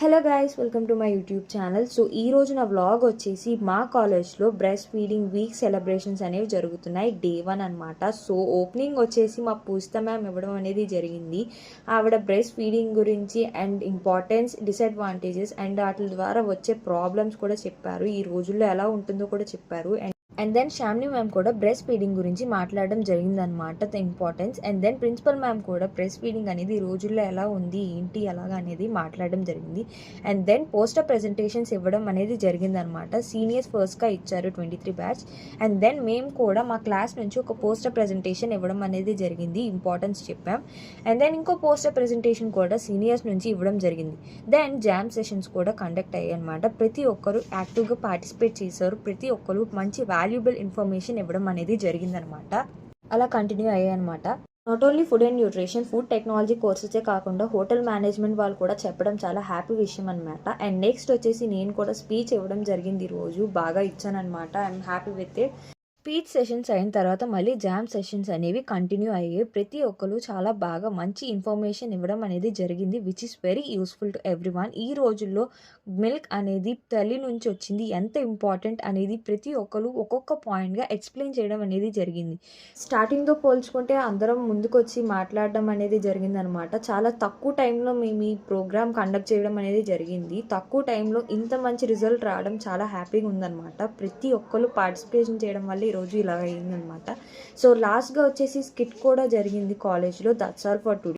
Hello guys, welcome to my YouTube channel. So ఈ రోజు నా వ్లాగ్ వచ్చేసి మా కాలేజ్లో బ్రెస్ట్ ఫీడింగ్ వీక్ సెలబ్రేషన్స్ అనేవి జరుగుతున్నాయి. డే 1 అనమాట. సో ఓపెనింగ్ వచ్చేసి మా పూజిత మ్యామ్ ఇవ్వడం అనేది జరిగింది. ఆవిడ బ్రెస్ట్ ఫీడింగ్ గురించి అండ్ ఇంపార్టెన్స్, డిసడ్వాంటేజెస్ అండ్ వాటి ద్వారా వచ్చే ప్రాబ్లమ్స్ కూడా చెప్పారు. ఈ రోజుల్లో ఎలా ఉంటుందో కూడా చెప్పారు. అండ్ దెన్ షామ్ని మ్యామ్ కూడా బ్రెస్ట్ ఫీడింగ్ గురించి మాట్లాడడం జరిగిందనమాట, the importance. And then principal ma'am కూడా బ్రెస్ట్ ఫీడింగ్ అనేది ఈ రోజుల్లో ఎలా ఉంది, ఏంటి, ఎలాగా అనేది మాట్లాడడం జరిగింది. అండ్ దెన్ పోస్టర్ ప్రెజెంటేషన్స్ ఇవ్వడం అనేది జరిగిందనమాట. సీనియర్స్ ఫస్ట్గా ఇచ్చారు 23 బ్యాచ్. అండ్ దెన్ మేము కూడా మా క్లాస్ నుంచి ఒక పోస్టర్ ప్రెజెంటేషన్ ఇవ్వడం అనేది జరిగింది, ఇంపార్టెన్స్ చెప్పాం. అండ్ దెన్ ఇంకో పోస్టర్ ప్రెజెంటేషన్ కూడా సీనియర్స్ నుంచి ఇవ్వడం జరిగింది. దెన్ జామ్ సెషన్స్ కూడా కండక్ట్ అయ్యాయి అనమాట. ప్రతి ఒక్కరు యాక్టివ్గా పార్టిసిపేట్ చేశారు. ప్రతి ఒక్కరు మంచి వాల్యుబుల్ ఇన్ఫర్మేషన్ ఇవ్వడం అనేది జరిగిందనమాట. అలా కంటిన్యూ అయ్యాయి అనమాట. Not only food and nutrition, food technology కోర్సెసే కాకుండా హోటల్ మేనేజ్మెంట్ వాళ్ళు కూడా చెప్పడం చాలా హ్యాపీ విషయం అనమాట. అండ్ నెక్స్ట్ వచ్చేసి నేను కూడా స్పీచ్ ఇవ్వడం జరిగింది. ఈరోజు బాగా ఇచ్చానమాట. I'm happy with it. Speech sessions అయిన తర్వాత మళ్ళీ జామ్ సెషన్స్ అనేవి కంటిన్యూ అయ్యాయి. ప్రతి ఒక్కరు చాలా బాగా మంచి ఇన్ఫర్మేషన్ ఇవ్వడం అనేది జరిగింది, which is very useful to every one. ఈ రోజుల్లో మిల్క్ అనేది తల్లి నుంచి వచ్చింది, ఎంత ఇంపార్టెంట్ అనేది ప్రతి ఒక్కరు ఒక్కొక్క పాయింట్గా ఎక్స్ప్లెయిన్ చేయడం అనేది జరిగింది. స్టార్టింగ్తో పోల్చుకుంటే అందరం ముందుకొచ్చి మాట్లాడడం అనేది జరిగిందనమాట. చాలా తక్కువ టైంలో మేము ఈ ప్రోగ్రామ్ కండక్ట్ చేయడం అనేది జరిగింది. తక్కువ టైంలో ఇంత మంచి రిజల్ట్ రావడం చాలా హ్యాపీగా ఉందన్నమాట. ప్రతి ఒక్కరు పార్టిసిపేషన్ చేయడం వల్ల ఈరోజు ఇలా అయిందనమాట. సో లాస్ట్గా వచ్చేసి స్కిట్ కూడా జరిగింది కాలేజ్లో. That's all for today.